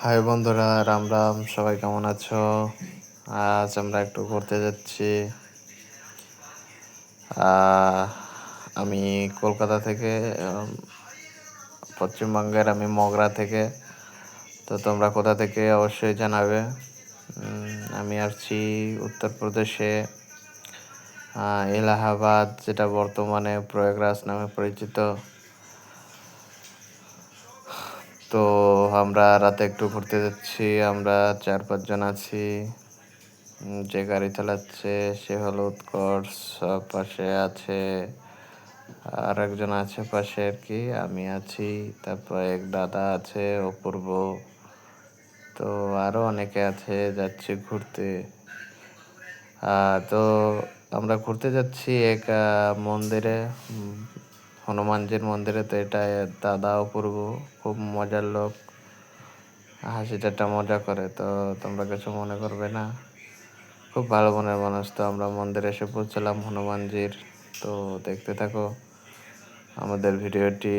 High বন্ধুরা, রাম রাম। সবাই কেমন আছো? আজ আমরা একটু ঘুরতে যাচ্ছি। আহ, আমি কলকাতা থেকে, পশ্চিমবঙ্গের আমি মগরা থেকে। তো তোমরা কোথা থেকে অবশ্যই জানাবে। আমি আসছি উত্তরপ্রদেশে, এলাহাবাদ, যেটা বর্তমানে প্রয়াগরাজ নামে পরিচিত। তো আমরা রাতে একটু ঘুরতে যাচ্ছি। আমরা 4-5 জন আছি। যে গাড়ি চালাচ্ছে সে হলো উৎকর্ষ, পাশে আছে আর একজন আছে পাশে আর কি, আমি আছি, তারপর এক দাদা আছে অপূর্ব, তো আরো অনেকে আছে। যাচ্ছি ঘুরতে। তো আমরা ঘুরতে যাচ্ছি এক মন্দিরে, হনুমানজির মন্দিরে। তো এটা দাদা অপূর্ব খুব মজার লোক, হাসি ঠাট্টা মজা করে। তো তোমরা কিছু মনে করবে না, খুব ভালো মনের মানুষ। তো আমরা মন্দিরে এসে পৌঁছলাম হনুমানজির। তো দেখতে থাকো আমাদের ভিডিওটি।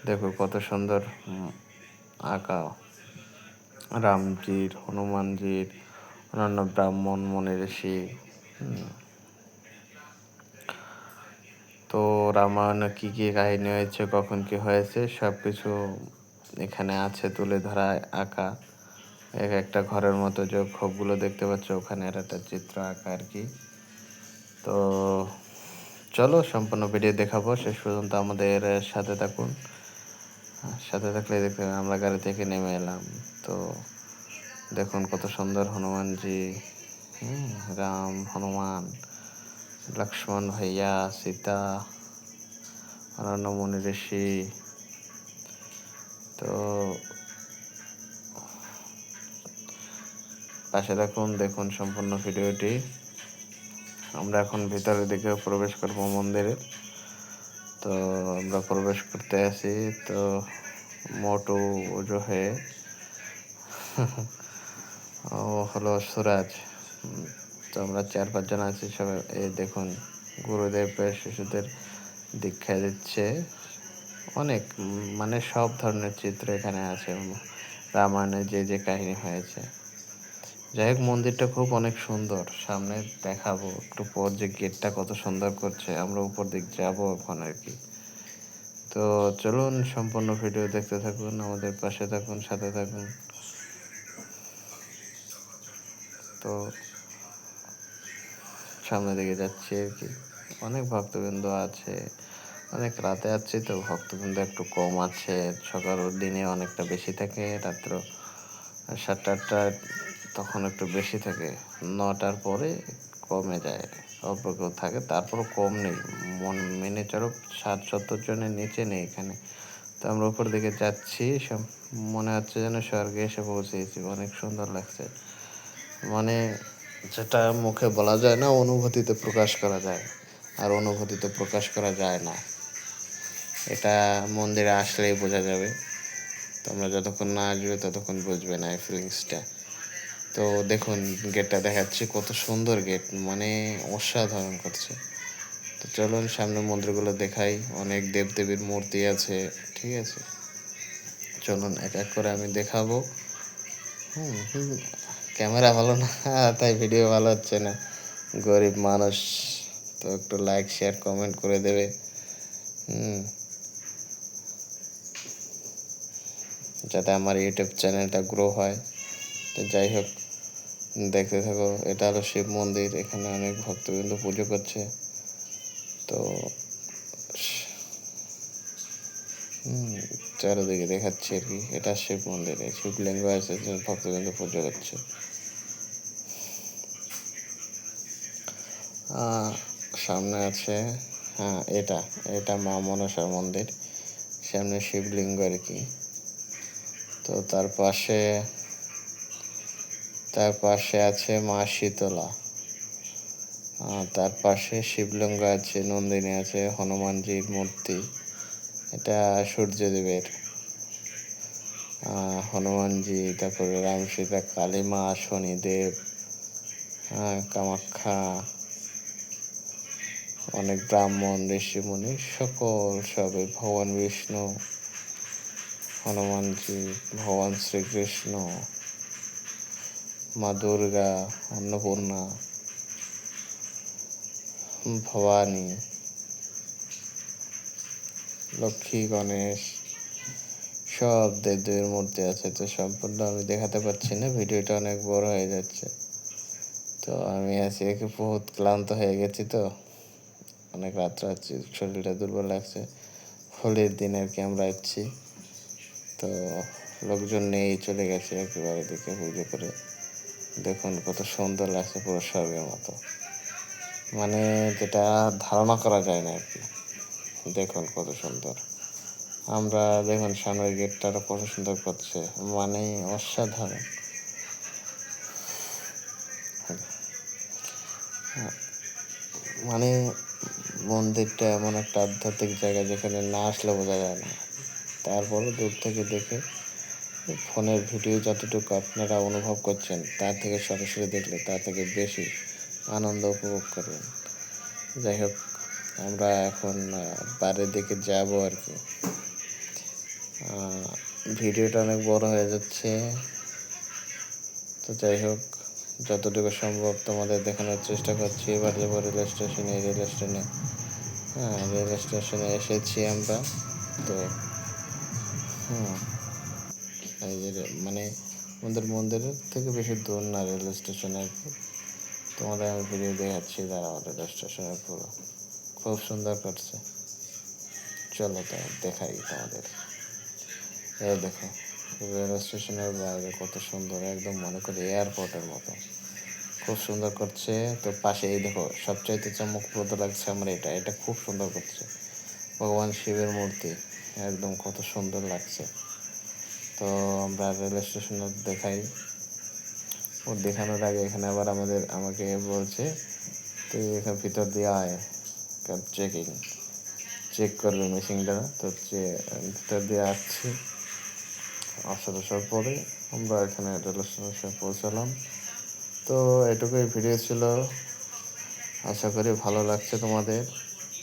দেখো কত সুন্দর আঁকা রামজির, হনুমানজির, অন্যান্য ব্রাহ্মণ মুনি ঋষি। তো রামায়ণে কী কী কাহিনী হয়েছে, কখন কি হয়েছে, সব কিছু এখানে আছে তুলে ধরা, আঁকা। এক একটা ঘরের মতো যে খোপগুলো দেখতে পাচ্ছ, ওখানে একটা চিত্র আঁকা আর কি। তো চলো সম্পূর্ণ ভিডিও দেখাবো, শেষ পর্যন্ত আমাদের সাথে থাকুন। সাথে থাকলে দেখতে আমরা গাড়ি থেকে নেমে এলাম। তো দেখুন কত সুন্দর হনুমানজি, রাম, হনুমান, লক্ষ্মণ ভাইয়া, সীতা, অনন্য মুনি ঋষি। তো পাশে থাকুন, দেখুন সম্পূর্ণ ভিডিওটি। আমরা এখন ভিতরের দিকে প্রবেশ করবো মন্দিরের। তো আমরা প্রবেশ করতে আসি। তো মোটু जो है ও হলো সুরাজ। তো আমরা 4-5 জন আছি সবাই। এই দেখুন গুরুদেব শিশুদের দীক্ষা দিচ্ছে। অনেক মানে সব ধরনের চিত্র এখানে আছে, রামায়ণে যে যে কাহিনী হয়েছে। যাই হোক, মন্দিরটা খুব অনেক সুন্দর। সামনে দেখাবো একটু পর যে গেটটা কত সুন্দর করছে। আমরা উপর দিক যাবো এখন আর কি। তো চলুন সম্পূর্ণ ভিডিও দেখতে থাকুন, আমাদের পাশে থাকুন, সাথে থাকুন। তো সামনের দিকে যাচ্ছি আর কি। অনেক ভক্তবৃন্দ আছে, অনেক রাতে আসছি তো ভক্তবৃন্দ একটু কম আছে। সকাল দিনে অনেকটা বেশি থাকে, রাত্র 7টা-8টা তখন একটু বেশি থাকে, 9টার পরে কমে যায়, অল্প কেউ থাকে, তারপরও কম নেই। মেনে চলো 60-70 জনের নিচে নেই এখানে। তো আমরা উপর দিকে যাচ্ছি, সব মনে হচ্ছে যেন স্বর্গে এসে পৌঁছেছি। অনেক সুন্দর লাগছে, মানে যেটা মুখে বলা যায় না, অনুভূতিতে প্রকাশ করা যায়। আর অনুভূতিতে প্রকাশ করা যায় না, এটা মন্দিরে আসলেই বোঝা যাবে। তোমরা যতক্ষণ না আসবে ততক্ষণ বুঝবে না এই ফিলিংসটা। তো দেখুন গেটটা দেখাচ্ছি, কত সুন্দর গেট, মানে অসাধারণ করছে। তো চলুন সামনে মন্দিরগুলো দেখাই। অনেক দেবদেবীর মূর্তি আছে, ঠিক আছে। চলুন এক এক করে আমি দেখাবো। ক্যামেরা ভালো না, তাই ভিডিও ভালো হচ্ছে না। গরিব মানুষ, তো একটু লাইক শেয়ার কমেন্ট করে দেবে। যাতে আমার ইউটিউব চ্যানেলটা গ্রো হয়। তো যাই হোক, দেখতে থাকো। এটা হলো শিব মন্দির, এখানে অনেক ভক্তবৃন্দ পুজো করছে। তো চারিদিকে দেখাচ্ছি আর কি। এটা শিব মন্দিরে শিবলিঙ্গ আছে, ভক্তবৃন্দ পুজো করছে। সামনে আছে, এটা এটা মা মনসার মন্দির, সামনে শিবলিঙ্গ আর কি। তো তার পাশে আছে মা শীতলা। তার পাশে শিবলিঙ্গ আছে, নন্দিনী আছে, হনুমানজির মূর্তি। এটা সূর্যদেবের, হনুমানজি, তারপরে রাম সীতা, কালীমা, শনিদেব, কামাখ্যা, অনেক ব্রাহ্মণ ঋষিমুনি সকল, সবে ভগবান বিষ্ণু, হনুমানজি, ভগবান শ্রীকৃষ্ণ, মা দুর্গা, অন্নপূর্ণা, ভবানী, লক্ষ্মী, গণেশ, সব দেবদেবীর মূর্তি আছে। তো সম্পূর্ণ আমি দেখাতে পারছি না, ভিডিওটা অনেক বড় হয়ে যাচ্ছে। তো আমি আছি বহুত ক্লান্ত হয়ে গেছি, তো অনেক রাত্র হচ্ছে, শরীরটা দুর্বল লাগছে। হোলির দিন আর কি আমরা এসেছি, তো লোকজন নিয়েই চলে গেছে একেবারে দিকে পুজো করে। দেখুন কত সুন্দর লাগছে, পুরো স্বর্গের মতো, মানে যেটা ধারণা করা যায় না আর কি। দেখুন কত সুন্দর। আমরা দেখুন সামনের গেটটা কত সুন্দর করছে, মানে অসাধারণ। মানে মন্দিরটা এমন একটা আধ্যাত্মিক জায়গা যেখানে না আসলে বোঝা যায় না। তারপরও দূর থেকে দেখে ফোনের ভিডিও যতটুকু আপনারা অনুভব করছেন, তার থেকে সরাসরি দেখলে তার থেকে বেশি আনন্দ উপভোগ করবেন। যাই হোক, আমরা এখন বাড়ির দিকে যাব আর কি। ভিডিওটা অনেক বড় হয়ে যাচ্ছে, তো যাই হোক, যতটুকু সম্ভব তোমাদের দেখানোর চেষ্টা করছি। এবার যাবো রেল স্টেশনে। রেল স্টেশনে এসেছি আমরা। তো এই যে মানে আমাদের মন্দিরের থেকে বেশি দূর না রেল স্টেশন আর কি। তোমাদের আমি ভিডিও দেখাচ্ছি, দাঁড়াও। রেল স্টেশনের পুরো খুব সুন্দর করছে। চলো তো দেখাই তোমাদের। এই দেখো রেল স্টেশনের বাইরে কত সুন্দর, একদম মনে করি এয়ারপোর্টের মতো, খুব সুন্দর করছে। তো পাশে এই দেখো, সবচাইতে চমকপ্রদ লাগছে আমার এটা খুব সুন্দর করছে, ভগবান শিবের মূর্তি, একদম কত সুন্দর লাগছে। তো আমরা রেল স্টেশনে দেখাই। ও দেখানোর আগে এখানে আবার আমাকে বলছে, তুই এখানে ভিতর দিয়ে আয়, চেক করবে মেশিনটা। তো ভিতর দিয়ে আসছি। আসার পরে আমরা এখানে রেল স্টেশনে পৌঁছালাম। তো এটুকুই ভিডিও ছিল, আশা করি ভালো লাগছে তোমাদের।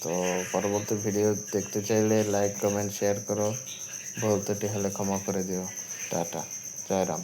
তো পরবর্তী ভিডিও দেখতে চাইলে লাইক, কমেন্ট, শেয়ার করো। ভুল ত্রুটি হলে ক্ষমা করে দিও। টাটা, জয় রাম।